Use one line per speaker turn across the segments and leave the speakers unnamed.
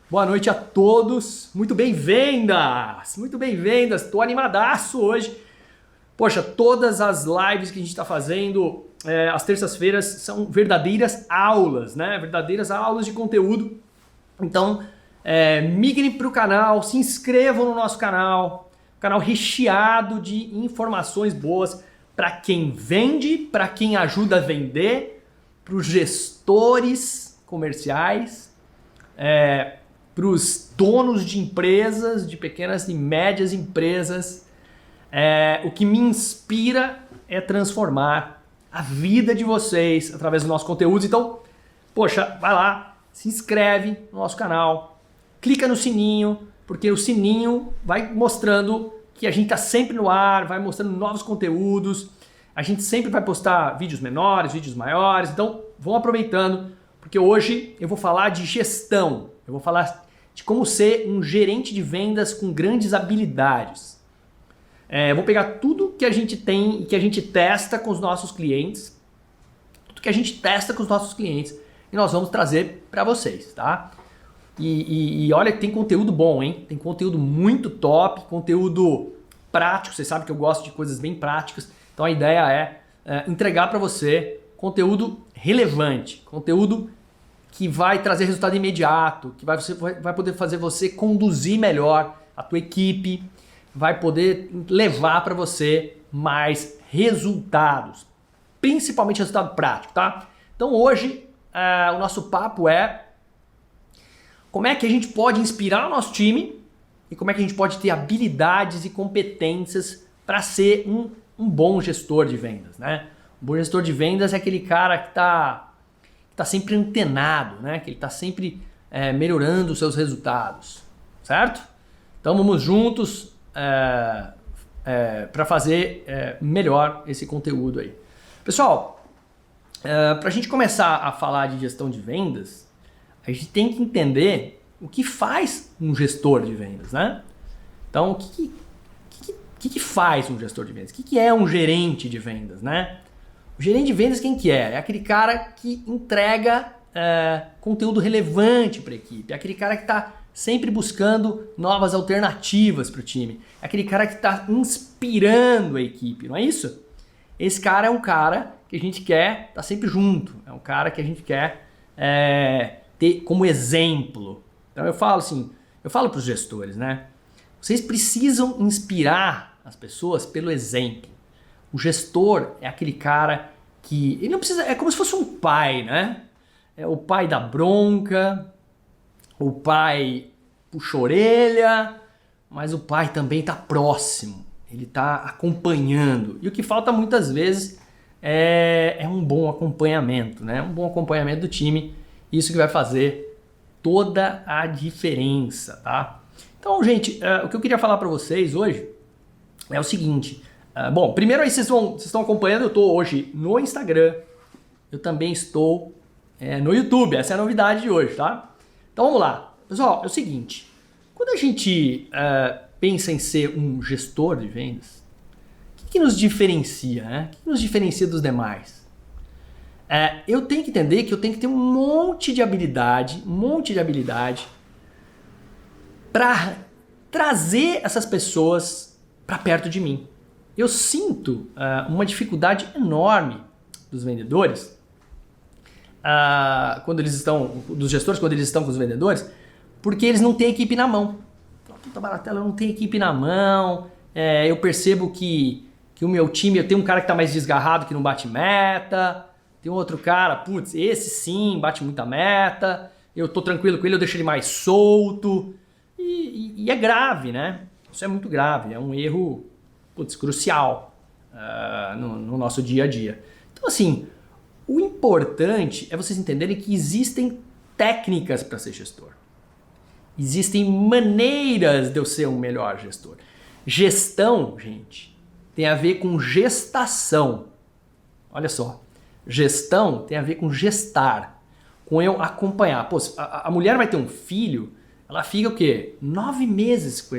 Boa noite a todos. Muito bem-vindas! Muito bem-vindas. Tô animadaço hoje. Poxa, todas as lives que a gente está fazendo às terças-feiras são verdadeiras aulas, né? Verdadeiras aulas de conteúdo. Então, migrem para o canal, se inscrevam no nosso canal. Canal recheado de informações boas para quem vende, para quem ajuda a vender, para os gestores comerciais, para os donos de empresas, de pequenas e médias empresas. O que me inspira é transformar a vida de vocês através dos nossos conteúdos. Então, poxa, vai lá, se inscreve no nosso canal, clica no sininho, porque o sininho vai mostrando que a gente está sempre no ar, vai mostrando novos conteúdos. A gente sempre vai postar vídeos menores, vídeos maiores. Então, vão aproveitando, porque hoje eu vou falar de gestão. Eu vou falar de como ser um gerente de vendas com grandes habilidades. Eu vou pegar tudo que a gente tem e que a gente testa com os nossos clientes, e nós vamos trazer para vocês, tá? E olha que tem conteúdo bom, hein? Tem conteúdo muito top, conteúdo prático. Você sabe que eu gosto de coisas bem práticas. Então a ideia é entregar para você conteúdo relevante, conteúdo que vai trazer resultado imediato, que vai poder fazer você conduzir melhor a tua equipe, vai poder levar para você mais resultados, principalmente resultado prático, tá? Então hoje o nosso papo é como é que a gente pode inspirar o nosso time e como é que a gente pode ter habilidades e competências para ser um bom gestor de vendas, né? Um bom gestor de vendas é aquele cara que tá sempre antenado, né? Que ele está sempre melhorando os seus resultados, certo? Então vamos juntos para fazer melhor esse conteúdo aí. Pessoal, para a gente começar a falar de gestão de vendas, a gente tem que entender o que faz um gestor de vendas, né? Então, o que faz um gestor de vendas? O que é um gerente de vendas, né? O gerente de vendas quem que é? É aquele cara que entrega conteúdo relevante para a equipe. É aquele cara que está sempre buscando novas alternativas para o time. É aquele cara que está inspirando a equipe, não é isso? Esse cara é um cara que a gente quer estar sempre junto. É um cara que a gente quer ter como exemplo. Então eu falo para os gestores, né? Vocês precisam inspirar as pessoas pelo exemplo. O gestor é aquele cara que ele não precisa, é como se fosse um pai, né? É o pai da bronca, o pai puxa a orelha, mas o pai também está próximo, ele está acompanhando. E o que falta muitas vezes é um bom acompanhamento, né? Um bom acompanhamento do time. Isso que vai fazer toda a diferença, tá? Então, gente, o que eu queria falar para vocês hoje é o seguinte. Bom, primeiro aí vocês estão acompanhando, eu estou hoje no Instagram, eu também estou no YouTube, essa é a novidade de hoje, tá? Então vamos lá. Pessoal, é o seguinte, quando a gente pensa em ser um gestor de vendas, o que nos diferencia, né? O que nos diferencia dos demais? Eu tenho que entender que eu tenho que ter um monte de habilidade para trazer essas pessoas para perto de mim. Eu sinto uma dificuldade enorme dos vendedores, dos gestores quando eles estão com os vendedores, porque eles não têm equipe na mão. Puta baratela, eu não tenho equipe na mão, eu percebo que o meu time, eu tenho um cara que está mais desgarrado, que não bate meta, tem um outro cara, putz, esse sim, bate muita meta, eu tô tranquilo com ele, eu deixo ele mais solto, e é grave, né? Isso é muito grave, é um erro crucial no nosso dia a dia. Então assim, o importante é vocês entenderem que existem técnicas para ser gestor. Existem maneiras de eu ser um melhor gestor. Gestão, gente, tem a ver com gestação. Olha só, gestão tem a ver com gestar, com eu acompanhar. Pô, a mulher vai ter um filho, ela fica o quê? 9 meses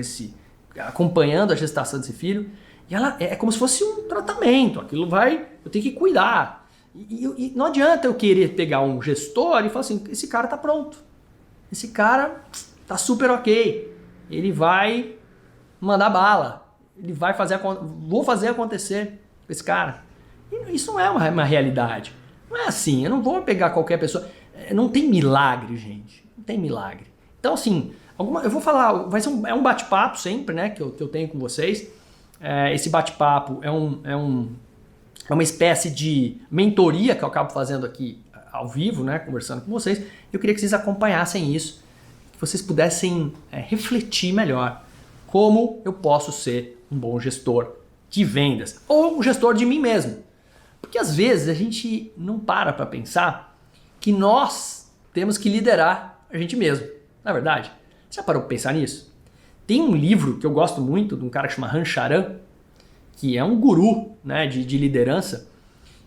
acompanhando a gestação desse filho, e ela é como se fosse um tratamento, eu tenho que cuidar. E não adianta eu querer pegar um gestor e falar assim, esse cara tá pronto. Esse cara tá super ok. Ele vai mandar bala. Ele vai fazer, vou fazer acontecer com esse cara. E isso não é uma realidade. Não é assim, eu não vou pegar qualquer pessoa. Não tem milagre, gente. Não tem milagre. Então, assim, eu vou falar, é um bate-papo sempre, né, que eu tenho com vocês. Esse bate-papo é uma espécie de mentoria que eu acabo fazendo aqui ao vivo, né, conversando com vocês. Eu queria que vocês acompanhassem isso, que vocês pudessem refletir melhor como eu posso ser um bom gestor de vendas ou um gestor de mim mesmo. Porque às vezes a gente não para pensar que nós temos que liderar a gente mesmo. Não é verdade? Você já parou para pensar nisso? Tem um livro que eu gosto muito, de um cara que chama Rancharan, que é um guru, né, de liderança.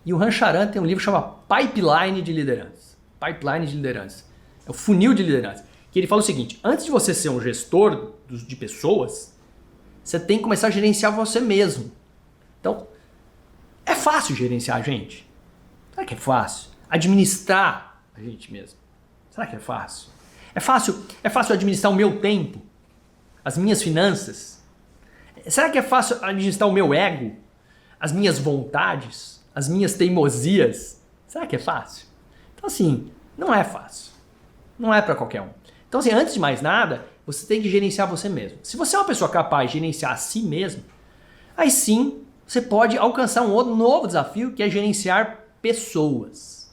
E o Rancharan tem um livro que chama Pipeline de Liderança. Pipeline de Liderança. É o funil de liderança. Que ele fala o seguinte: antes de você ser um gestor de pessoas, você tem que começar a gerenciar você mesmo. Então, é fácil gerenciar a gente? Será que é fácil? Administrar a gente mesmo? Será que é fácil? É fácil administrar o meu tempo? As minhas finanças? Será que é fácil administrar o meu ego? As minhas vontades? As minhas teimosias? Será que é fácil? Então, assim, não é fácil. Não é para qualquer um. Então, assim, antes de mais nada, você tem que gerenciar você mesmo. Se você é uma pessoa capaz de gerenciar a si mesmo, aí sim você pode alcançar um outro novo desafio, que é gerenciar pessoas.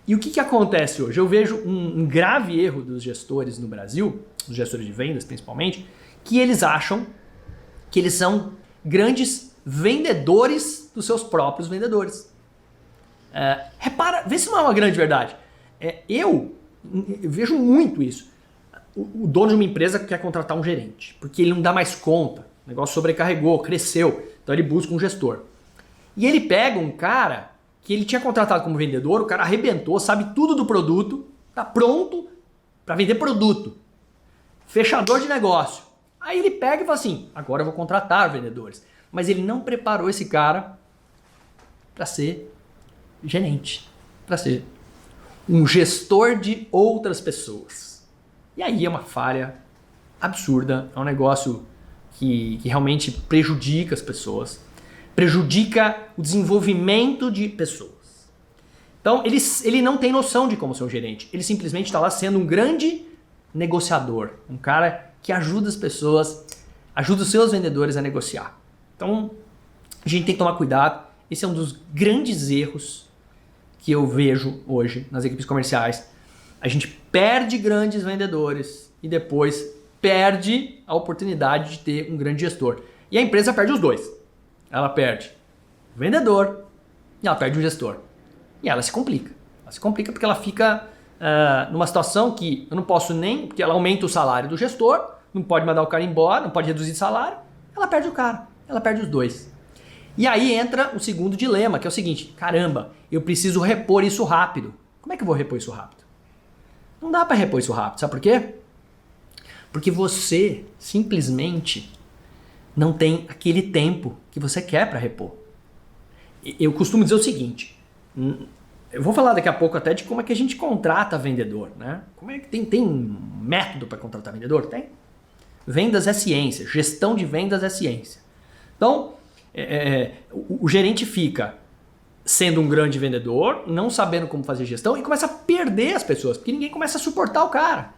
E o que acontece hoje? Eu vejo um grave erro dos gestores no Brasil, dos gestores de vendas principalmente, que eles acham que eles são grandes vendedores dos seus próprios vendedores. Repara, vê se não é uma grande verdade. Eu vejo muito isso. O dono de uma empresa quer contratar um gerente, porque ele não dá mais conta. O negócio sobrecarregou, cresceu. Então ele busca um gestor. E ele pega um cara que ele tinha contratado como vendedor, o cara arrebentou, sabe tudo do produto, tá pronto para vender produto. Fechador de negócio. Aí ele pega e fala assim: agora eu vou contratar vendedores. Mas ele não preparou esse cara para ser gerente, para ser um gestor de outras pessoas. E aí é uma falha absurda, é um negócio que realmente prejudica as pessoas, prejudica o desenvolvimento de pessoas. Então ele não tem noção de como ser um gerente, ele simplesmente está lá sendo um grande negociador, um cara que ajuda as pessoas, ajuda os seus vendedores a negociar. Então a gente tem que tomar cuidado, esse é um dos grandes erros que eu vejo hoje nas equipes comerciais. A gente perde grandes vendedores e depois perde a oportunidade de ter um grande gestor. E a empresa perde os dois. Ela perde o vendedor e ela perde o gestor. E ela se complica. Ela se complica porque ela fica numa situação que eu não posso nem... Porque ela aumenta o salário do gestor, não pode mandar o cara embora, não pode reduzir o salário. Ela perde o cara. Ela perde os dois. E aí entra o segundo dilema, que é o seguinte: caramba, eu preciso repor isso rápido. Como é que eu vou repor isso rápido? Não dá para repor isso rápido. Sabe por quê? Porque você simplesmente não tem aquele tempo que você quer para repor. Eu costumo dizer o seguinte, eu vou falar daqui a pouco até de como é que a gente contrata vendedor, né? Como é que tem um método para contratar vendedor? Tem. Vendas é ciência, gestão de vendas é ciência. Então, o gerente fica sendo um grande vendedor, não sabendo como fazer gestão e começa a perder as pessoas, porque ninguém começa a suportar o cara.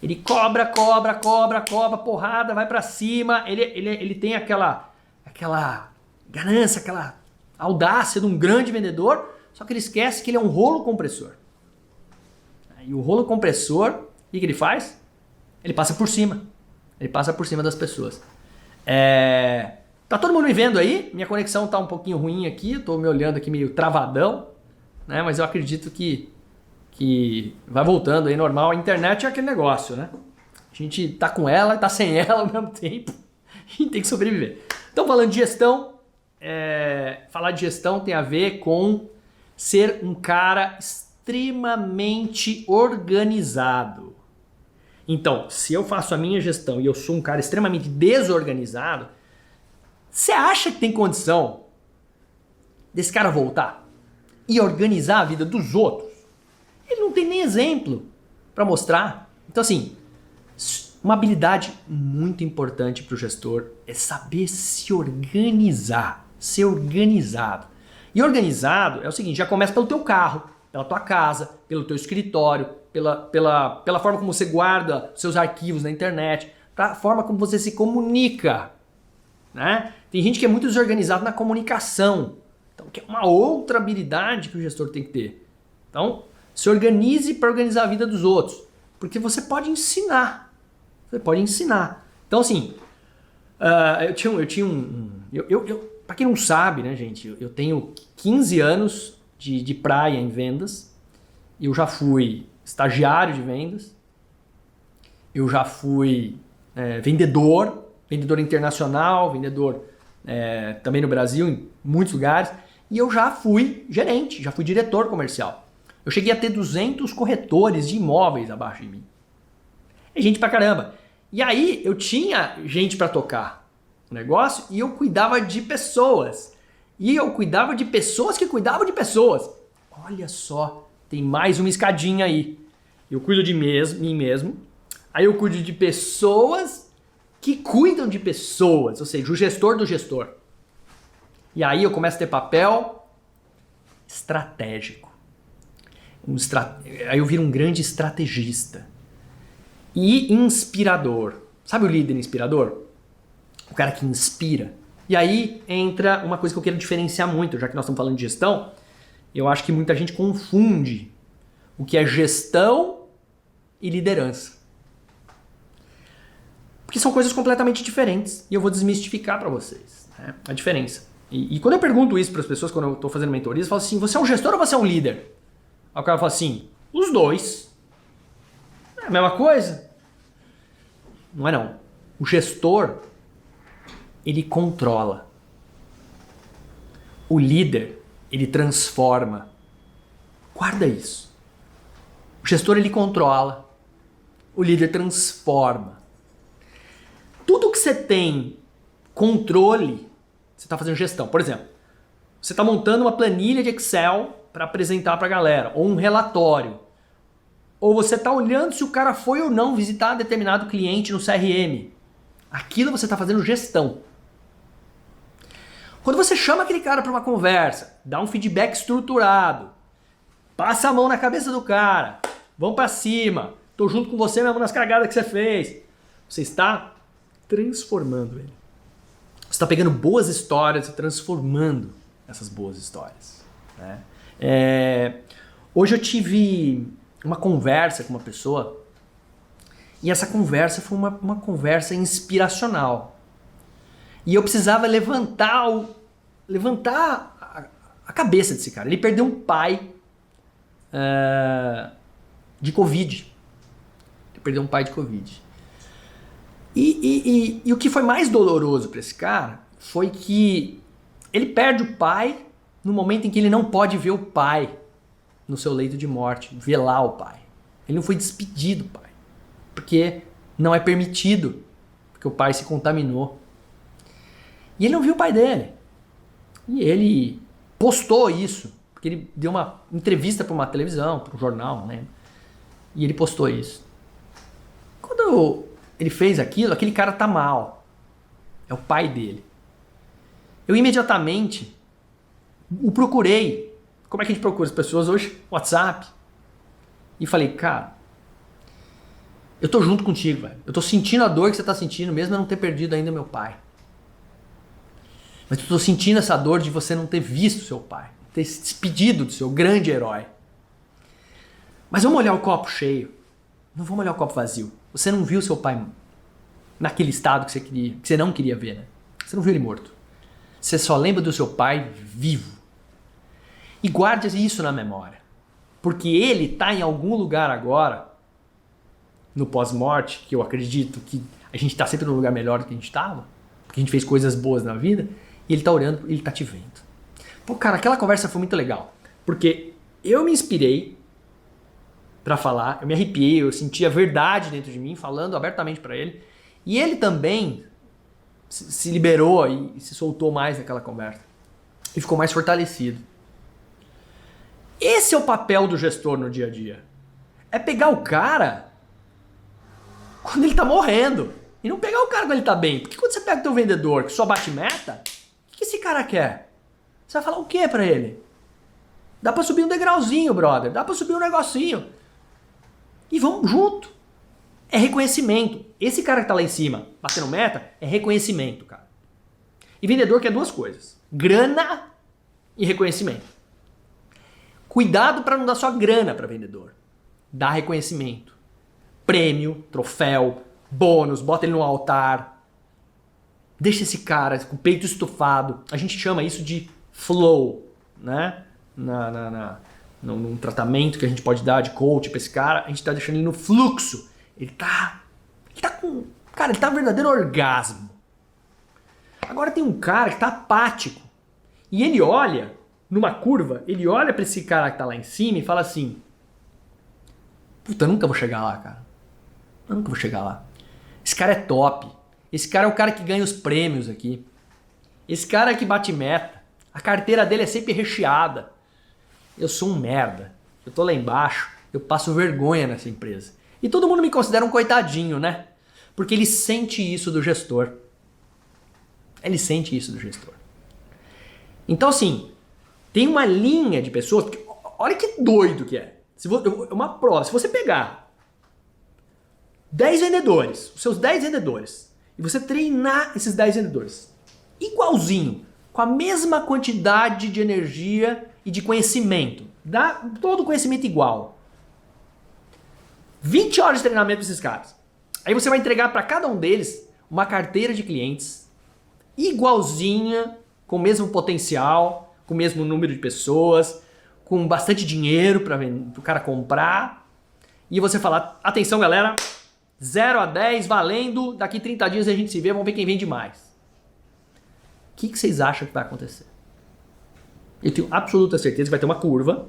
Ele cobra, porrada, vai pra cima, ele tem aquela ganância, aquela audácia de um grande vendedor, só que ele esquece que ele é um rolo compressor. E o rolo compressor, o que ele faz? Ele passa por cima. Ele passa por cima das pessoas. Tá todo mundo me vendo aí? Minha conexão tá um pouquinho ruim aqui, eu tô me olhando aqui meio travadão, né? Mas eu acredito que vai voltando aí normal. A internet é aquele negócio, né? A gente tá com ela e tá sem ela ao mesmo tempo. A gente tem que sobreviver. Então, falando de gestão, falar de gestão tem a ver com ser um cara extremamente organizado. Então, se eu faço a minha gestão e eu sou um cara extremamente desorganizado, você acha que tem condição desse cara voltar e organizar a vida dos outros? Ele não tem nem exemplo para mostrar. Então, assim, Uma habilidade muito importante para o gestor é saber se organizar, ser organizado. E organizado é o seguinte, já começa pelo teu carro, pela tua casa, pelo teu escritório, pela forma como você guarda seus arquivos na internet, pela forma como você se comunica. Né? Tem gente que é muito desorganizado na comunicação, então que é uma outra habilidade que o gestor tem que ter. Então, se organize para organizar a vida dos outros, porque você pode ensinar. Você pode ensinar. Então, assim, para quem não sabe, né, gente, eu tenho 15 anos de praia em vendas. Eu já fui estagiário de vendas. Eu já fui vendedor internacional, vendedor também no Brasil, em muitos lugares. E eu já fui gerente, já fui diretor comercial. Eu cheguei a ter 200 corretores de imóveis abaixo de mim. É gente pra caramba. E aí eu tinha gente para tocar o negócio e eu cuidava de pessoas. E eu cuidava de pessoas que cuidavam de pessoas. Olha só, tem mais uma escadinha aí. Eu cuido de mim mesmo. Aí eu cuido de pessoas que cuidam de pessoas. Ou seja, o gestor do gestor. E aí eu começo a ter papel estratégico. Aí eu viro um grande estrategista. E inspirador. Sabe o líder inspirador? O cara que inspira. E aí entra uma coisa que eu quero diferenciar muito, já que nós estamos falando de gestão. Eu acho que muita gente confunde o que é gestão e liderança. Porque são coisas completamente diferentes. E eu vou desmistificar para vocês, né, a diferença. E quando eu pergunto isso para as pessoas, quando eu estou fazendo mentorias, eu falo assim, você é um gestor ou você é um líder? Aí o cara fala assim, os dois. É a mesma coisa? Não é não. O gestor, ele controla. O líder, ele transforma. Guarda isso. O gestor, ele controla. O líder transforma. Tudo que você tem controle, você está fazendo gestão. Por exemplo, você está montando uma planilha de Excel para apresentar para a galera, ou um relatório. Ou você está olhando se o cara foi ou não visitar determinado cliente no CRM. Aquilo você está fazendo gestão. Quando você chama aquele cara para uma conversa, dá um feedback estruturado, passa a mão na cabeça do cara, vamos para cima, tô junto com você mesmo nas cagadas que você fez. Você está transformando ele. Você está pegando boas histórias e transformando essas boas histórias. Né? Hoje eu tive uma conversa com uma pessoa e essa conversa foi uma conversa inspiracional. E eu precisava levantar a cabeça desse cara. Ele perdeu um pai de Covid. E o que foi mais doloroso para esse cara foi que ele perde o pai no momento em que ele não pode ver o pai no seu leito de morte, velar o pai. Ele não foi despedido, pai, porque não é permitido, porque o pai se contaminou. E ele não viu o pai dele. E ele postou isso, porque ele deu uma entrevista para uma televisão, para um jornal, não lembro. E ele postou isso. Quando ele fez aquilo, aquele cara tá mal. É o pai dele. Eu imediatamente o procurei. Como é que a gente procura as pessoas hoje? WhatsApp. E falei, cara, eu tô junto contigo, velho. Eu tô sentindo a dor que você tá sentindo, mesmo eu não ter perdido ainda meu pai. Mas eu tô sentindo essa dor de você não ter visto seu pai, ter se despedido do seu grande herói. Mas vamos olhar o copo cheio. Não vamos olhar o copo vazio. Você não viu seu pai naquele estado que você não queria ver, né? Você não viu ele morto. Você só lembra do seu pai vivo. E guarde isso na memória. Porque ele está em algum lugar agora, no pós-morte, que eu acredito que a gente está sempre num lugar melhor do que a gente estava, porque a gente fez coisas boas na vida, e ele está orando, ele está te vendo. Pô, cara, aquela conversa foi muito legal. Porque eu me inspirei para falar, eu me arrepiei, eu senti a verdade dentro de mim, falando abertamente para ele. E ele também se liberou e se soltou mais naquela conversa. E ficou mais fortalecido. Esse é o papel do gestor no dia a dia. É pegar o cara com quando ele tá morrendo. E não pegar o cara quando ele tá bem. Porque quando você pega o teu vendedor que só bate meta, o que esse cara quer? Você vai falar o que pra ele? Dá pra subir um degrauzinho, brother. Dá pra subir um negocinho. E vamos junto. É reconhecimento. Esse cara que tá lá em cima, batendo meta, é reconhecimento, cara. E vendedor quer duas coisas. Grana e reconhecimento. Cuidado para não dar só grana para vendedor. Dá reconhecimento. Prêmio, troféu, bônus, bota ele no altar. Deixa esse cara com o peito estufado. A gente chama isso de flow, né? Num tratamento que a gente pode dar de coach para esse cara, a gente tá deixando ele no fluxo. Ele tá com... Cara, ele tá um verdadeiro orgasmo. Agora tem um cara que tá apático. E ele olha numa curva, ele olha para esse cara que tá lá em cima e fala assim: puta, eu nunca vou chegar lá, cara. Eu nunca vou chegar lá. Esse cara é top. Esse cara é o cara que ganha os prêmios aqui. Esse cara é que bate meta. A carteira dele é sempre recheada. Eu sou um merda. Eu tô lá embaixo, eu passo vergonha nessa empresa. E todo mundo me considera um coitadinho, né? Porque ele sente isso do gestor. Ele sente isso do gestor. Então, assim, tem uma linha de pessoas... Porque, olha que doido que é. Uma prova. Se você pegar 10 vendedores, os seus 10 vendedores, e você treinar esses 10 vendedores igualzinho, com a mesma quantidade de energia e de conhecimento, dá todo o conhecimento igual. 20 horas de treinamento para esses caras. Aí você vai entregar para cada um deles uma carteira de clientes igualzinha, com o mesmo potencial, com o mesmo número de pessoas, com bastante dinheiro para o cara comprar. E você falar: atenção galera, 0 a 10 valendo, daqui 30 dias a gente se vê, vamos ver quem vende mais. O que vocês acham que vai acontecer? Eu tenho absoluta certeza que vai ter uma curva,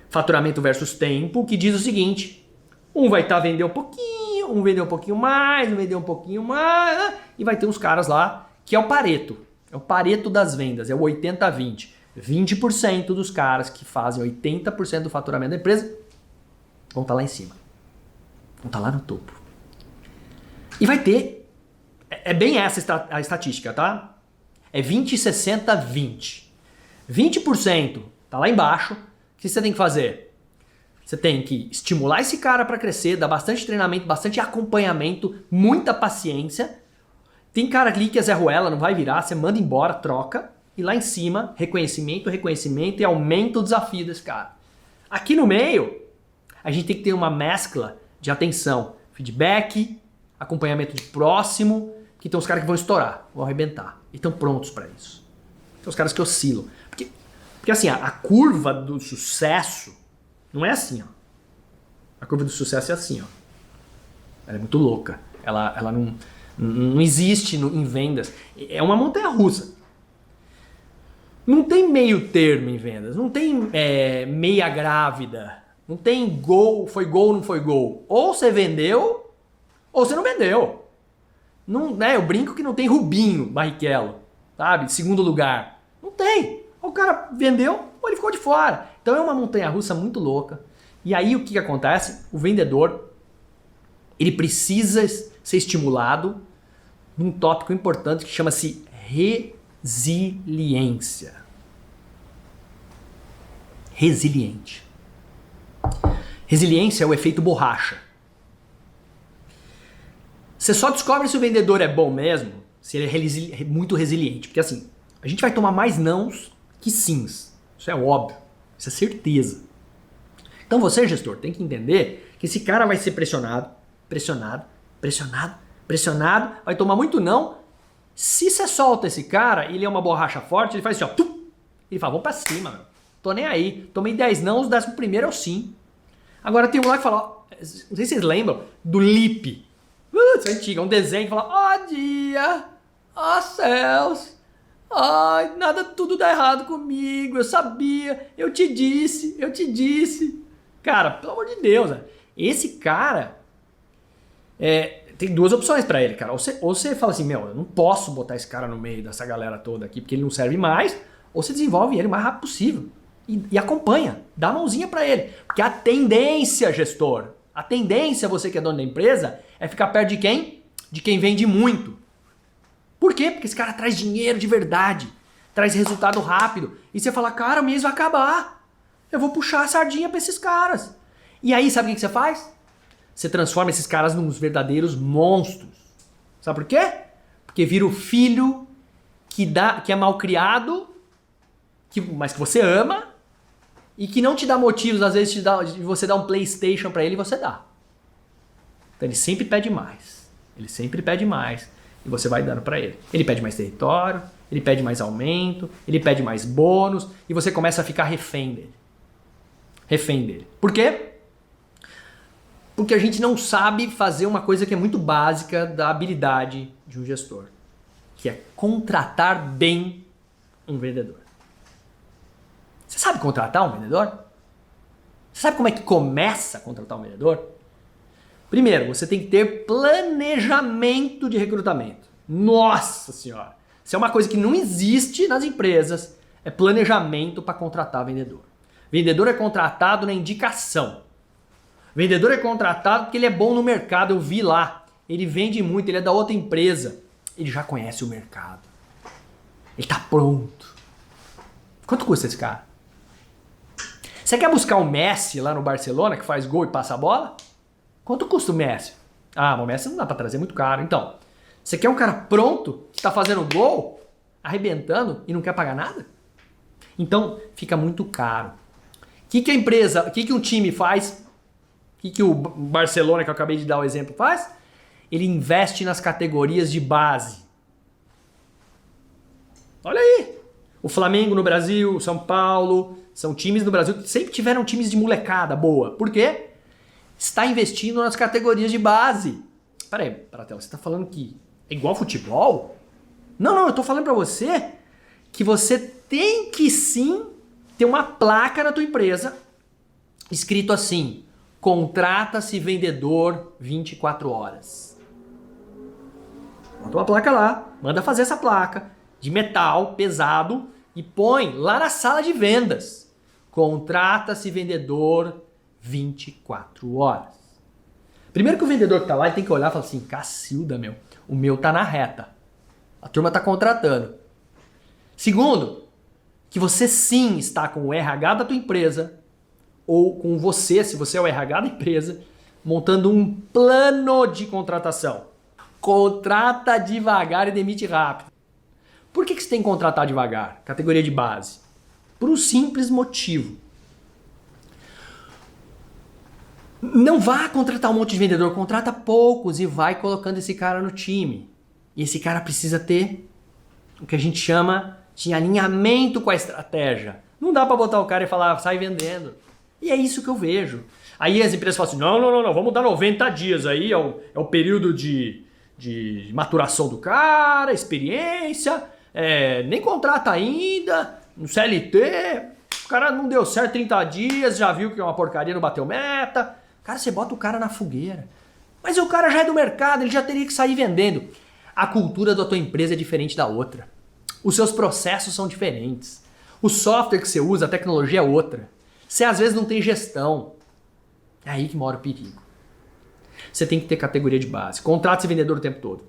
faturamento versus tempo, que diz o seguinte: um vai estar vendendo um pouquinho, um vender um pouquinho mais, um vender um pouquinho mais, e vai ter uns caras lá que é o Pareto. É o Pareto das vendas, é o 80-20. 20% dos caras que fazem 80% do faturamento da empresa vão estar lá em cima. Vão estar lá no topo. E vai ter... É bem essa a estatística, tá? É 20, 60, 20. 20% tá lá embaixo. O que você tem que fazer? Você tem que estimular esse cara para crescer, dar bastante treinamento, bastante acompanhamento, muita paciência. Tem cara ali que é Zé Ruela, não vai virar, você manda embora, troca. E lá em cima, reconhecimento e aumenta o desafio desse cara. Aqui no meio, a gente tem que ter uma mescla de atenção, feedback, acompanhamento de próximo, que tem os caras que vão estourar, vão arrebentar. E estão prontos para isso. Tem os caras que oscilam. Porque assim, a curva do sucesso não é assim, ó. A curva do sucesso é assim, ó. Ela é muito louca. Ela não existe em vendas. É uma montanha-russa. Não tem meio termo em vendas. Não tem meia grávida. Não tem gol, não foi gol. Ou você vendeu, ou você não vendeu. Não, né, eu brinco que não tem Rubinho Barrichello, sabe? Segundo lugar. Não tem. Ou o cara vendeu, ou ele ficou de fora. Então é uma montanha-russa muito louca. E aí o que acontece? O vendedor, ele precisa ser estimulado num tópico importante que chama-se resiliência. Resiliente. Resiliência é o efeito borracha. Você só descobre se o vendedor é bom mesmo se ele é muito resiliente. Porque assim, a gente vai tomar mais nãos que sims. Isso é óbvio. Isso é certeza. Então você, gestor, tem que entender que esse cara vai ser pressionado, vai tomar muito não. Se você solta esse cara, ele é uma borracha forte, ele faz assim, ó. Ele fala: vamos pra cima, meu. Tô nem aí. Tomei 10 não, os 11º é o sim. Agora tem um lá que fala, ó, não sei se vocês lembram, do Lipe. Isso é antigo, é um desenho que fala: ó dia, ó céus, ai, nada, tudo dá errado comigo, eu sabia, eu te disse. Cara, pelo amor de Deus, né? Esse cara, tem duas opções pra ele, cara. Ou você fala assim: meu, eu não posso botar esse cara no meio dessa galera toda aqui porque ele não serve mais, ou você desenvolve ele o mais rápido possível. E acompanha, dá a mãozinha pra ele. Porque a tendência, gestor, A tendência, você que é dono da empresa, é ficar perto de quem? De quem vende muito. Por quê? Porque esse cara traz dinheiro de verdade, traz resultado rápido. E você fala, cara, o mês vai acabar. Eu vou puxar a sardinha para esses caras. E aí, sabe o que você faz? Você transforma esses caras nos verdadeiros monstros. Sabe por quê? Porque vira o filho que é mal criado, mas que você ama, e que não te dá motivos, às vezes, de você dar um PlayStation pra ele e você dá. Então ele sempre pede mais. Ele sempre pede mais. E você vai dando pra ele. Ele pede mais território, ele pede mais aumento, ele pede mais bônus, e você começa a ficar refém dele. Refém dele. Por quê? Porque a gente não sabe fazer uma coisa que é muito básica da habilidade de um gestor, que é contratar bem um vendedor. Você sabe contratar um vendedor? Você sabe como é que começa a contratar um vendedor? Primeiro, você tem que ter planejamento de recrutamento. Nossa senhora! Isso é uma coisa que não existe nas empresas, é planejamento para contratar vendedor. Vendedor é contratado na indicação. Vendedor é contratado porque ele é bom no mercado, eu vi lá. Ele vende muito, ele é da outra empresa. Ele já conhece o mercado. Ele está pronto. Quanto custa esse cara? Você quer buscar o Messi lá no Barcelona, que faz gol e passa a bola? Quanto custa o Messi? Ah, o Messi não dá para trazer, é muito caro. Então, você quer um cara pronto, que está fazendo gol, arrebentando e não quer pagar nada? Então, fica muito caro. O que a empresa, o que um time faz? O que o Barcelona, que eu acabei de dar o exemplo, faz? Ele investe nas categorias de base. Olha aí! O Flamengo no Brasil, o São Paulo, são times no Brasil que sempre tiveram times de molecada boa. Por quê? Está investindo nas categorias de base. Peraí, Pratella, você está falando que é igual futebol? Não, eu estou falando para você que você tem que sim ter uma placa na tua empresa escrito assim: contrata-se vendedor 24 horas. Bota uma placa lá, manda fazer essa placa de metal pesado e põe lá na sala de vendas. Contrata-se vendedor 24 horas. Primeiro que o vendedor que tá lá, ele tem que olhar e falar assim: Cacilda, o meu tá na reta. A turma tá contratando. Segundo, que você sim está com o RH da tua empresa, ou com você, se você é o RH da empresa, montando um plano de contratação. Contrata devagar e demite rápido. Por que você tem que contratar devagar? Categoria de base. Por um simples motivo. Não vá contratar um monte de vendedor, contrata poucos e vai colocando esse cara no time. E esse cara precisa ter o que a gente chama de alinhamento com a estratégia. Não dá para botar o cara e falar, sai vendendo. E é isso que eu vejo. Aí as empresas falam assim, não, vamos dar 90 dias aí, é o período de maturação do cara, experiência, nem contrata ainda, no CLT, o cara não deu certo 30 dias, já viu que é uma porcaria, não bateu meta. Cara, você bota o cara na fogueira. Mas o cara já é do mercado, ele já teria que sair vendendo. A cultura da tua empresa é diferente da outra. Os seus processos são diferentes. O software que você usa, a tecnologia é outra. Você às vezes não tem gestão. É aí que mora o perigo. Você tem que ter categoria de base. Contrata esse vendedor o tempo todo.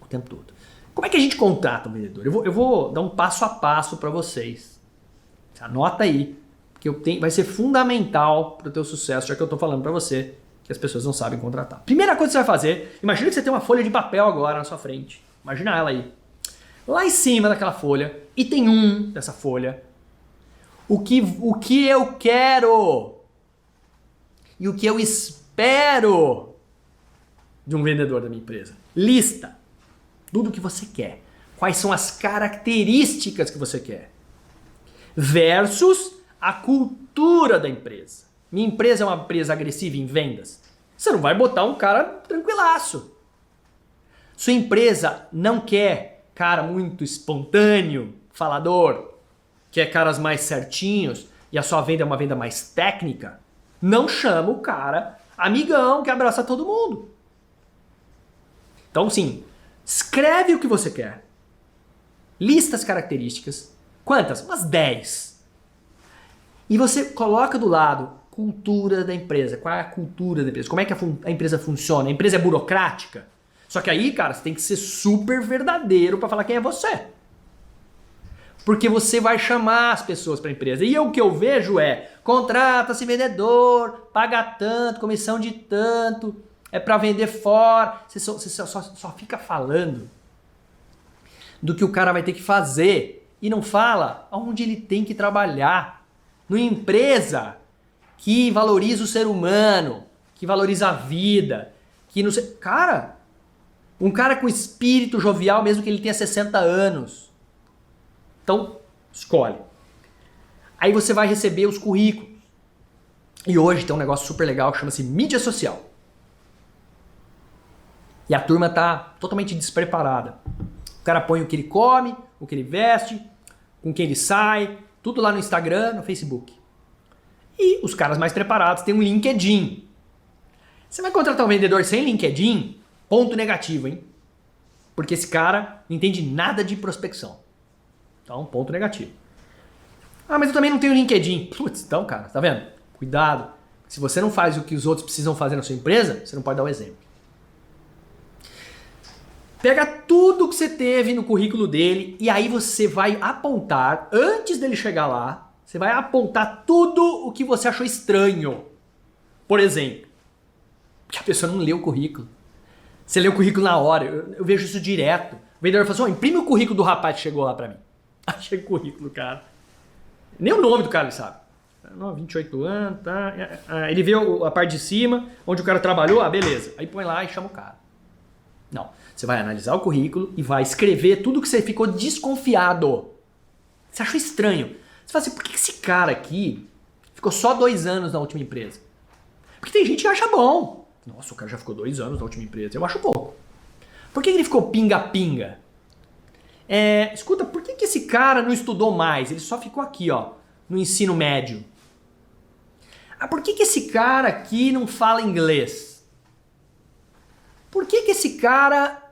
O tempo todo. Como é que a gente contrata um vendedor? Eu vou dar um passo a passo para vocês. Anota aí. Porque vai ser fundamental para o teu sucesso, já que eu estou falando para você que as pessoas não sabem contratar. Primeira coisa que você vai fazer, imagina que você tem uma folha de papel agora na sua frente. Imagina ela aí. Lá em cima daquela folha, item 1 dessa folha, o que eu quero e o que eu espero de um vendedor da minha empresa. Lista tudo o que você quer. Quais são as características que você quer. Versus a cultura da empresa. Minha empresa é uma empresa agressiva em vendas? Você não vai botar um cara tranquilaço. Sua empresa não quer cara muito espontâneo, falador, quer caras mais certinhos e a sua venda é uma venda mais técnica? Não chama o cara amigão que abraça todo mundo. Então, sim, escreve o que você quer. Lista as características. Quantas? Umas 10. E você coloca do lado cultura da empresa. Qual é a cultura da empresa? Como é que a empresa funciona? A empresa é burocrática? Só que aí, cara, você tem que ser super verdadeiro para falar quem é você. Porque você vai chamar as pessoas para a empresa. E o que eu vejo é, contrata-se vendedor, paga tanto, comissão de tanto, é para vender fora. Você só fica falando do que o cara vai ter que fazer e não fala onde ele tem que trabalhar. Numa empresa que valoriza o ser humano, que valoriza a vida, que não sei... Cara, um cara com espírito jovial, mesmo que ele tenha 60 anos. Então, escolhe. Aí você vai receber os currículos. E hoje tem um negócio super legal que chama-se mídia social. E a turma tá totalmente despreparada. O cara põe o que ele come, o que ele veste, com quem ele sai, tudo lá no Instagram, no Facebook. E os caras mais preparados têm um LinkedIn. Você vai contratar um vendedor sem LinkedIn? Ponto negativo, hein? Porque esse cara não entende nada de prospecção. Então, ponto negativo. Ah, mas eu também não tenho LinkedIn. Putz, então, cara, tá vendo? Cuidado. Se você não faz o que os outros precisam fazer na sua empresa, você não pode dar o exemplo. Pega tudo que você teve no currículo dele e aí você vai apontar, antes dele chegar lá, você vai apontar tudo o que você achou estranho. Por exemplo, porque a pessoa não leu o currículo. Você lê o currículo na hora, eu vejo isso direto. O vendedor fala assim, imprime o currículo do rapaz que chegou lá pra mim. Achei o currículo, cara. Nem o nome do cara ele sabe. 28 anos, tá. Ele vê a parte de cima, onde o cara trabalhou, beleza. Aí põe lá e chama o cara. Não. Você vai analisar o currículo e vai escrever tudo que você ficou desconfiado. Você achou estranho. Você fala assim, por que esse cara aqui ficou só 2 anos na última empresa? Porque tem gente que acha bom. Nossa, o cara já ficou 2 anos na última empresa. Eu acho pouco. Por que ele ficou pinga-pinga? Escuta, por que esse cara não estudou mais? Ele só ficou aqui, ó, no ensino médio. Por que esse cara aqui não fala inglês? Por que esse cara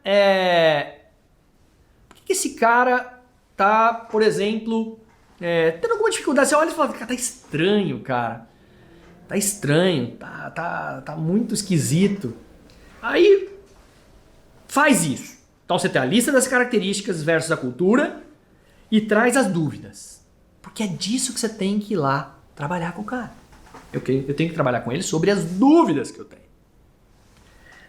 Por que esse cara tá, por exemplo, tendo alguma dificuldade? Você olha e fala, cara, tá estranho, cara. Tá estranho, tá muito esquisito. Aí, faz isso. Então você tem a lista das características versus a cultura e traz as dúvidas. Porque é disso que você tem que ir lá trabalhar com o cara. Eu tenho que trabalhar com ele sobre as dúvidas que eu tenho.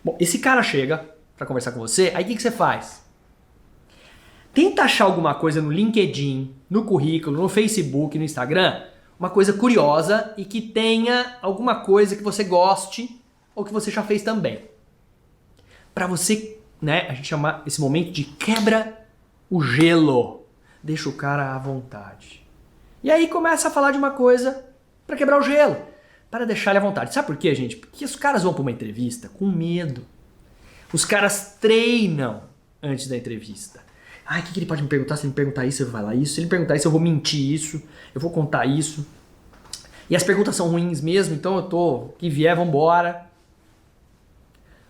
Bom, esse cara chega para conversar com você, aí o que você faz? Tenta achar alguma coisa no LinkedIn, no currículo, no Facebook, no Instagram, uma coisa curiosa e que tenha alguma coisa que você goste ou que você já fez também. Para você, a gente chama esse momento de quebra o gelo. Deixa o cara à vontade. E aí começa a falar de uma coisa para quebrar o gelo, para deixar ele à vontade. Sabe por quê, gente? Porque os caras vão para uma entrevista com medo. Os caras treinam antes da entrevista. O que ele pode me perguntar? Se ele me perguntar isso, eu vou falar isso. Se ele me perguntar isso, eu vou mentir isso. Eu vou contar isso. E as perguntas são ruins mesmo, então que vier, vambora.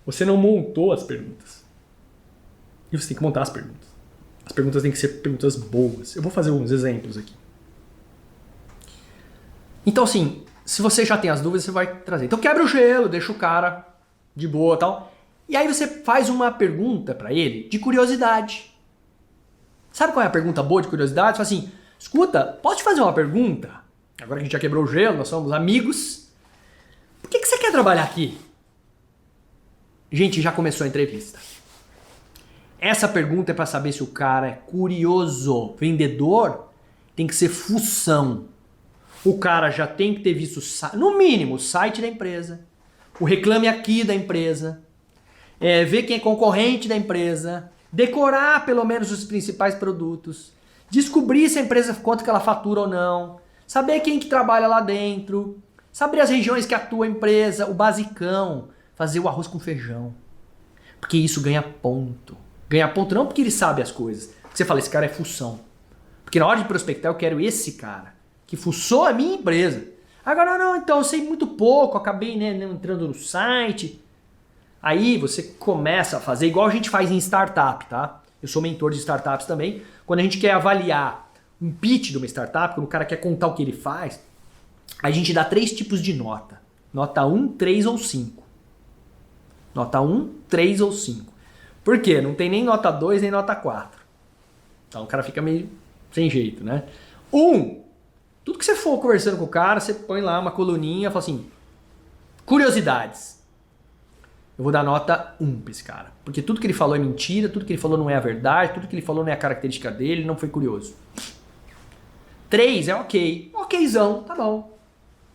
Você não montou as perguntas. E você tem que montar as perguntas. As perguntas têm que ser perguntas boas. Eu vou fazer alguns exemplos aqui. Então, assim, se você já tem as dúvidas, você vai trazer. Então, quebra o gelo, deixa o cara de boa e tal. E aí você faz uma pergunta pra ele de curiosidade. Sabe qual é a pergunta boa de curiosidade? Você fala assim, escuta, posso te fazer uma pergunta? Agora que a gente já quebrou o gelo, nós somos amigos. Por que você quer trabalhar aqui? Gente, já começou a entrevista. Essa pergunta é para saber se o cara é curioso. Vendedor tem que ser fução. O cara já tem que ter visto, no mínimo, o site da empresa, o reclame aqui da empresa, ver quem é concorrente da empresa, decorar pelo menos os principais produtos, descobrir se a empresa, quanto que ela fatura ou não, saber quem que trabalha lá dentro, saber as regiões que atua a empresa, o basicão, fazer o arroz com feijão. Porque isso ganha ponto. Ganha ponto não porque ele sabe as coisas, porque você fala, esse cara é fução. Porque na hora de prospectar eu quero esse cara, que fuçou a minha empresa. Agora não, então eu sei muito pouco, acabei entrando no site. Aí você começa a fazer igual a gente faz em startup, tá? Eu sou mentor de startups também. Quando a gente quer avaliar um pitch de uma startup, quando o cara quer contar o que ele faz, a gente dá 3 tipos de nota. Nota 1, 3 ou 5. Nota 1, 3 ou 5. Por quê? Não tem nem nota 2 nem nota 4. Então o cara fica meio sem jeito, né? 1. Tudo que você for conversando com o cara, você põe lá uma coluninha e fala assim, curiosidades. Eu vou dar nota 1 pra esse cara. Porque tudo que ele falou é mentira, tudo que ele falou não é a verdade, tudo que ele falou não é a característica dele, ele não foi curioso. 3 é ok. Okzão, tá bom.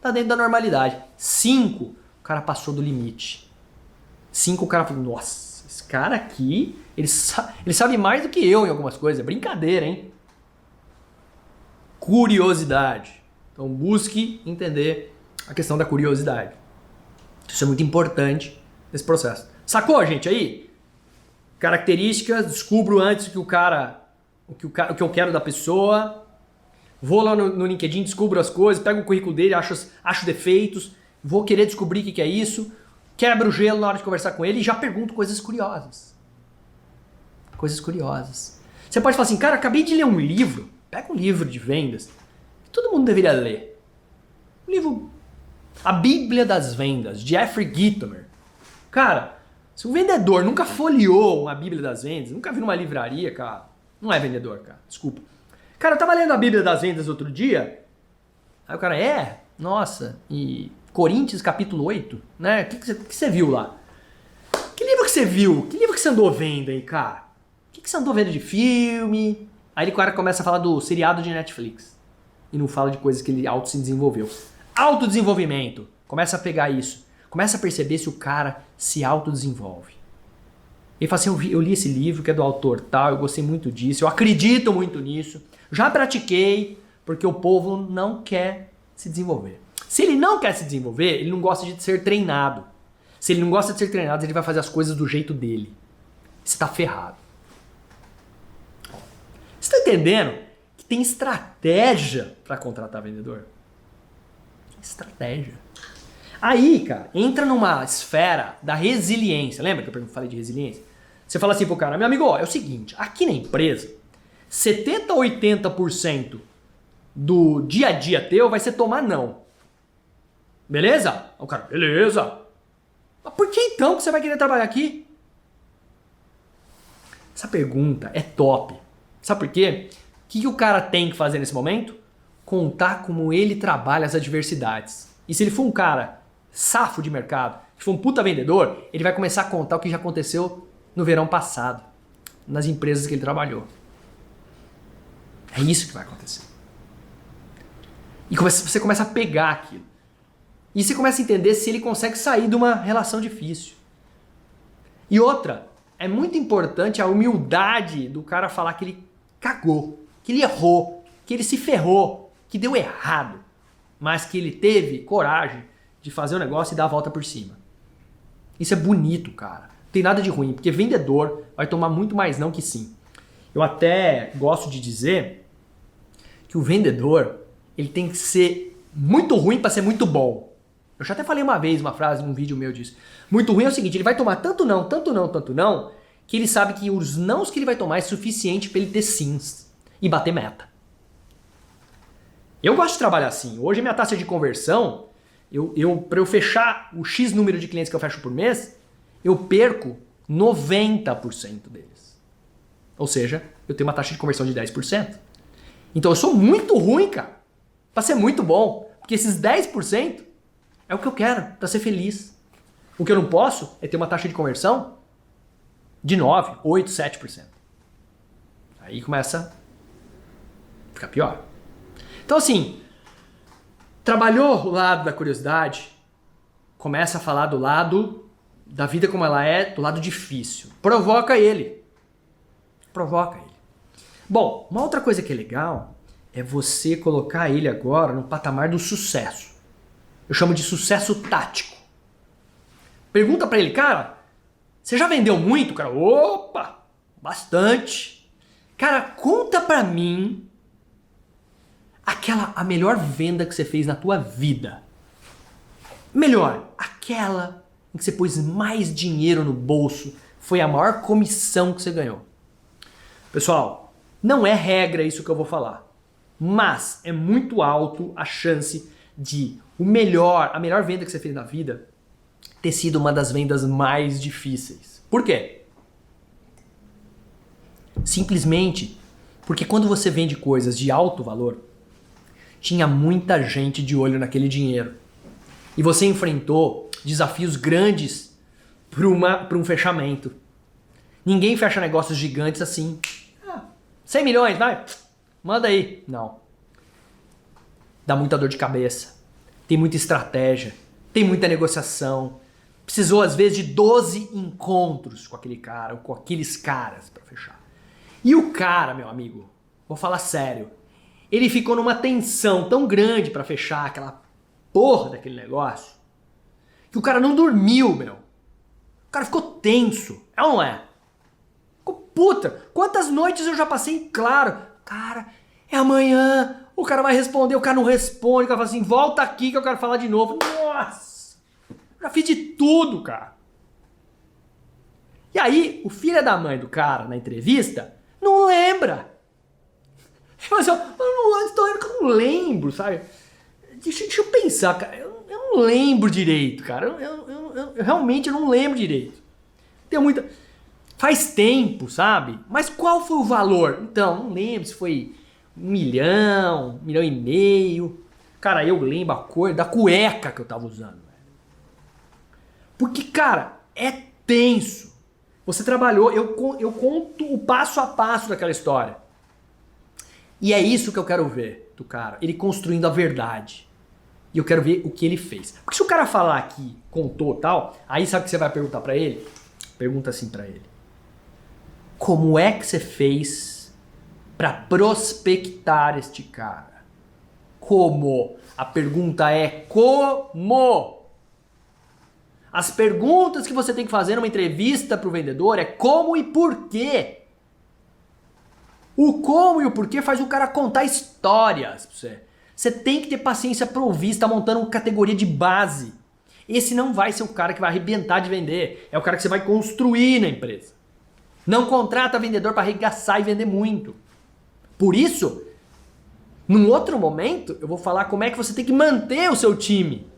Tá dentro da normalidade. 5, o cara passou do limite. 5, o cara falou, nossa, esse cara aqui, ele sabe mais do que eu em algumas coisas. É brincadeira, hein? Curiosidade. Então busque entender a questão da curiosidade. Isso é muito importante nesse processo. Sacou, gente, aí? Características, descubro antes o que eu quero da pessoa. Vou lá no LinkedIn, descubro as coisas, pego o currículo dele, acho defeitos, vou querer descobrir o que é isso, quebro o gelo na hora de conversar com ele e já pergunto coisas curiosas. Coisas curiosas. Você pode falar assim, cara, acabei de ler um livro, pega um livro de vendas, que todo mundo deveria ler. Um livro, A Bíblia das Vendas, de Jeffrey Gitomer. Cara, se o vendedor nunca folheou uma Bíblia das Vendas, nunca viu numa livraria, cara, não é vendedor, cara, desculpa. Cara, eu tava lendo a Bíblia das Vendas outro dia, aí o cara, nossa, e Coríntios capítulo 8, né? O que você viu lá? Que livro que você viu? Que livro que você andou vendo aí, cara? O que você andou vendo de filme? Aí o cara começa a falar do seriado de Netflix e não fala de coisas que ele auto se desenvolveu. Autodesenvolvimento, começa a pegar isso, começa a perceber se o cara se autodesenvolve. Ele fala assim, eu li esse livro que é do autor tal, eu gostei muito disso, eu acredito muito nisso, já pratiquei, porque o povo não quer se desenvolver. Se ele não quer se desenvolver, ele não gosta de ser treinado. Se ele não gosta de ser treinado, ele vai fazer as coisas do jeito dele. Você está ferrado. Você está entendendo que tem estratégia para contratar vendedor? Estratégia. Aí, cara, entra numa esfera da resiliência. Lembra que eu falei de resiliência? Você fala assim pro cara, meu amigo, ó, é o seguinte, aqui na empresa, 70% a 80% do dia a dia teu vai ser tomar não. Beleza? O cara, beleza. Mas por que então que você vai querer trabalhar aqui? Essa pergunta é top. Sabe por quê? O que o cara tem que fazer nesse momento? Contar como ele trabalha as adversidades. E se ele for um cara safo de mercado, se for um puta vendedor, ele vai começar a contar o que já aconteceu no verão passado, nas empresas que ele trabalhou. É isso que vai acontecer. E você começa a pegar aquilo. E você começa a entender se ele consegue sair de uma relação difícil. E outra, é muito importante a humildade do cara falar que ele cagou, que ele errou, que ele se ferrou, que deu errado, mas que ele teve coragem de fazer o negócio e dar a volta por cima. Isso é bonito, cara. Não tem nada de ruim, porque vendedor vai tomar muito mais não que sim. Eu até gosto de dizer que o vendedor, ele tem que ser muito ruim para ser muito bom. Eu já até falei uma vez uma frase num vídeo meu disso. Muito ruim é o seguinte, ele vai tomar tanto não, que ele sabe que os nãos que ele vai tomar é suficiente para ele ter sims e bater meta. Eu gosto de trabalhar assim. Hoje a minha taxa de conversão, para eu fechar o X número de clientes que eu fecho por mês, eu perco 90% deles. Ou seja, eu tenho uma taxa de conversão de 10%. Então eu sou muito ruim, cara, para ser muito bom. Porque esses 10% é o que eu quero para ser feliz. O que eu não posso é ter uma taxa de conversão de 9, 8, 7%. Aí começa a ficar pior. Então assim, trabalhou o lado da curiosidade, começa a falar do lado da vida como ela é, do lado difícil. Provoca ele. Provoca ele. Bom, uma outra coisa que é legal é você colocar ele agora no patamar do sucesso. Eu chamo de sucesso tático. Pergunta pra ele, cara, você já vendeu muito, cara? Opa, bastante. Cara, conta pra mim a melhor venda que você fez na tua vida. Melhor, aquela em que você pôs mais dinheiro no bolso, foi a maior comissão que você ganhou. Pessoal, não é regra isso que eu vou falar, mas é muito alto a chance de a melhor venda que você fez na vida ter sido uma das vendas mais difíceis. Por quê? Simplesmente porque quando você vende coisas de alto valor, tinha muita gente de olho naquele dinheiro. E você enfrentou desafios grandes para um fechamento. Ninguém fecha negócios gigantes assim. 100 milhões, vai, manda aí. Não. Dá muita dor de cabeça. Tem muita estratégia. Tem muita negociação. Precisou, às vezes, de 12 encontros com aquele cara ou com aqueles caras para fechar. E o cara, meu amigo, vou falar sério, ele ficou numa tensão tão grande para fechar aquela porra daquele negócio que o cara não dormiu, meu. O cara ficou tenso. É ou não é? Ficou puta. Quantas noites eu já passei em claro. Cara, é amanhã. O cara vai responder, o cara não responde. O cara fala assim, volta aqui que eu quero falar de novo. Nossa! Já fiz de tudo, cara. E aí, o filho da mãe do cara, na entrevista, não lembra. Mas eu não lembro, sabe? Deixa eu pensar, cara. Eu não lembro direito, cara. Eu realmente não lembro direito. Tem muita... Faz tempo, sabe? Mas qual foi o valor? Então, não lembro se foi 1 milhão, 1,5 milhão. Cara, eu lembro a cor da cueca que eu tava usando. Porque, cara, é tenso. Você trabalhou, eu conto o passo a passo daquela história. E é isso que eu quero ver do cara. Ele construindo a verdade. E eu quero ver o que ele fez. Porque se o cara falar que contou tal, aí sabe o que você vai perguntar pra ele? Pergunta assim pra ele. Como é que você fez pra prospectar este cara? Como? A pergunta é como? As perguntas que você tem que fazer numa entrevista pro vendedor é como e por quê. O como e o porquê faz o cara contar histórias pra você. Você tem que ter paciência pra ouvir, você tá montando uma categoria de base. Esse não vai ser o cara que vai arrebentar de vender. É o cara que você vai construir na empresa. Não contrata vendedor para arregaçar e vender muito. Por isso, num outro momento, eu vou falar como é que você tem que manter o seu time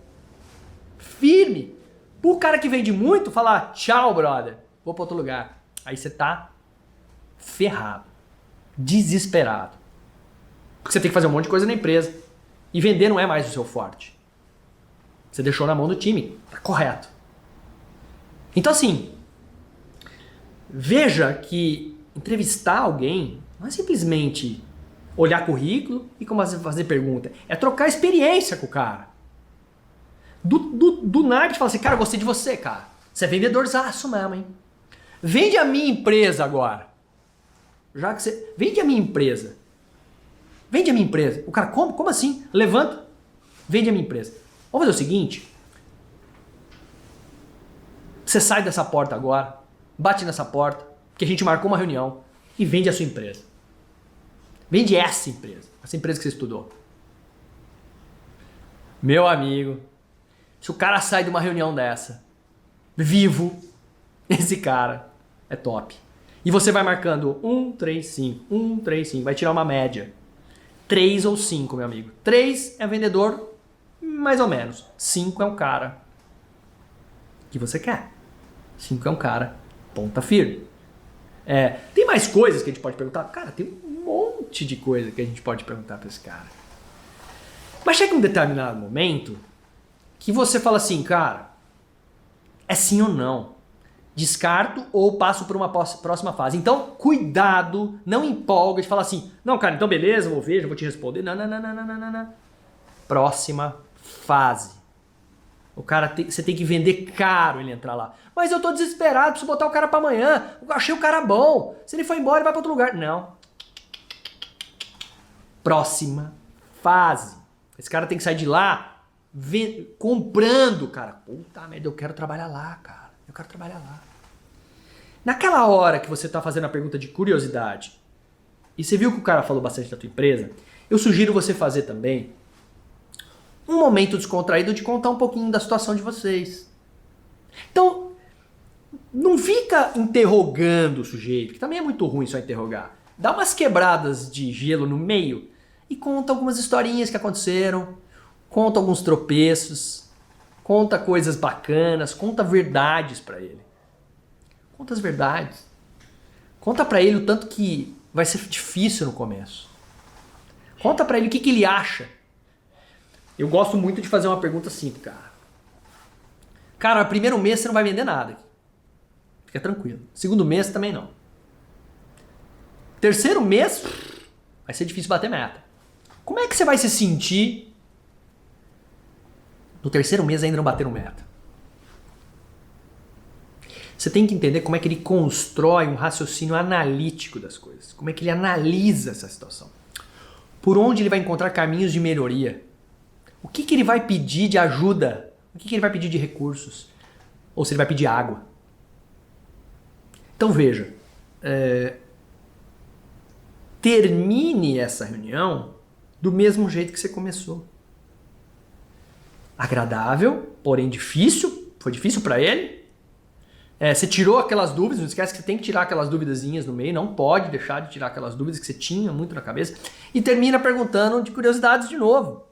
firme. O cara que vende muito, falar tchau, brother, vou para outro lugar. Aí você tá ferrado, desesperado. Porque você tem que fazer um monte de coisa na empresa. E vender não é mais o seu forte. Você deixou na mão do time. Tá correto. Então assim, veja que entrevistar alguém não é simplesmente olhar currículo e começar a fazer pergunta. É trocar experiência com o cara. Do nada te fala assim, cara, eu gostei de você, cara. Você é vendedorzaço mesmo, hein? Vende a minha empresa agora. Já que você... Vende a minha empresa. Vende a minha empresa. O cara, como? Como assim? Levanta. Vende a minha empresa. Vamos fazer o seguinte. Você sai dessa porta agora. Bate nessa porta. Porque a gente marcou uma reunião. E vende a sua empresa. Vende essa empresa. Essa empresa que você estudou. Meu amigo. Se o cara sai de uma reunião dessa. Vivo. Esse cara é top. E você vai marcando 1, 3, 5. 1, 3, 5. Vai tirar uma média. 3 ou 5, meu amigo. 3 é vendedor, mais ou menos. 5 é um cara que você quer. 5 é um cara ponta firme. Tem mais coisas que a gente pode perguntar? Cara, tem um monte de coisa que a gente pode perguntar para esse cara. Mas chega um determinado momento que você fala assim, cara, é sim ou não. Descarto ou passo por uma próxima fase. Então, cuidado, não empolga de falar assim, não, cara, então beleza, vou ver, já vou te responder. Não. Próxima fase. O cara você tem que vender caro ele entrar lá. Mas eu tô desesperado, preciso botar o cara pra amanhã. Eu achei o cara bom. Se ele for embora, ele vai pra outro lugar. Não. Próxima fase. Esse cara tem que sair de lá comprando, cara. Puta merda, eu quero trabalhar lá, cara. Eu quero trabalhar lá. Naquela hora que você está fazendo a pergunta de curiosidade e você viu que o cara falou bastante da tua empresa, eu sugiro você fazer também um momento descontraído de contar um pouquinho da situação de vocês. Então, não fica interrogando o sujeito, que também é muito ruim só interrogar. Dá umas quebradas de gelo no meio e conta algumas historinhas que aconteceram. conta alguns tropeços, conta coisas bacanas, conta verdades para ele. Conta as verdades. Conta para ele o tanto que vai ser difícil no começo. Conta para ele o que ele acha. Eu gosto muito de fazer uma pergunta assim, cara. Cara, no primeiro mês você não vai vender nada. Fica tranquilo. Segundo mês também não. Terceiro mês vai ser difícil bater meta. Como é que você vai se sentir no terceiro mês ainda não bateram meta? Você tem que entender como é que ele constrói um raciocínio analítico das coisas. Como é que ele analisa essa situação. Por onde ele vai encontrar caminhos de melhoria. O que ele vai pedir de ajuda. O que ele vai pedir de recursos. Ou se ele vai pedir água. Então veja. Termine essa reunião do mesmo jeito que você começou. Agradável, porém difícil. Foi difícil para ele. Você tirou aquelas dúvidas, não esquece que você tem que tirar aquelas duvidazinhas no meio, não pode deixar de tirar aquelas dúvidas que você tinha muito na cabeça. E termina perguntando de curiosidades de novo.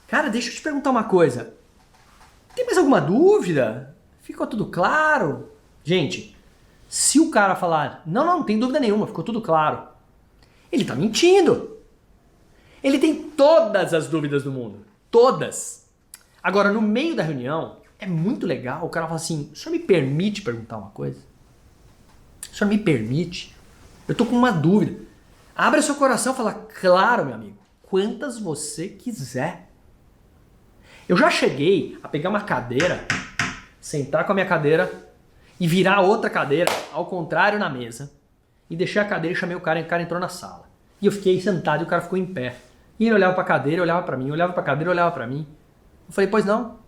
Cara, deixa eu te perguntar uma coisa. Tem mais alguma dúvida? Ficou tudo claro? Gente, se o cara falar, não tem dúvida nenhuma, ficou tudo claro, ele tá mentindo. Ele tem todas as dúvidas do mundo. Todas. Agora, no meio da reunião, é muito legal, o cara fala assim, o senhor me permite perguntar uma coisa? O senhor me permite? Eu tô com uma dúvida. Abre seu coração e fala, claro, meu amigo, quantas você quiser. Eu já cheguei a pegar uma cadeira, sentar com a minha cadeira e virar outra cadeira, ao contrário, na mesa. E deixei a cadeira e chamei o cara entrou na sala. E eu fiquei sentado e o cara ficou em pé. E ele olhava pra cadeira, olhava pra mim, olhava pra cadeira, olhava pra mim. Eu falei, pois não.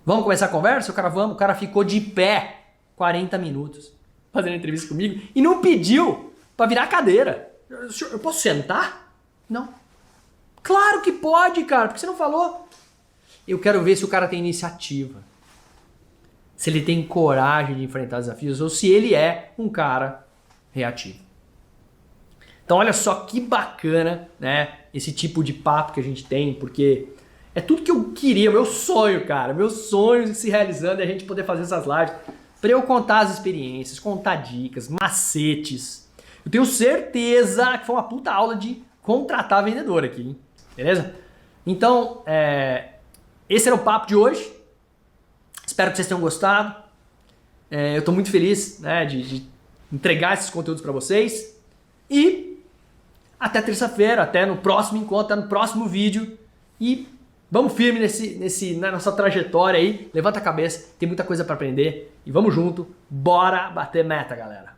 Vamos começar a conversa? O cara, vamos. O cara ficou de pé 40 minutos fazendo entrevista comigo e não pediu pra virar a cadeira. Eu posso sentar? Não. Claro que pode, cara. Por que você não falou? Eu quero ver se o cara tem iniciativa. Se ele tem coragem de enfrentar desafios ou se ele é um cara reativo. Então olha só que bacana, né? Esse tipo de papo que a gente tem, porque é tudo que eu queria, meu sonho, cara. Meu sonho se realizando é a gente poder fazer essas lives para eu contar as experiências, contar dicas, macetes. Eu tenho certeza que foi uma puta aula de contratar vendedor aqui, hein? Beleza? Então, esse era o papo de hoje. Espero que vocês tenham gostado. Eu tô muito feliz, né, de entregar esses conteúdos para vocês. E até terça-feira, até no próximo encontro, até no próximo vídeo. E vamos firme na nossa trajetória aí. Levanta a cabeça, tem muita coisa para aprender. E vamos junto, bora bater meta, galera.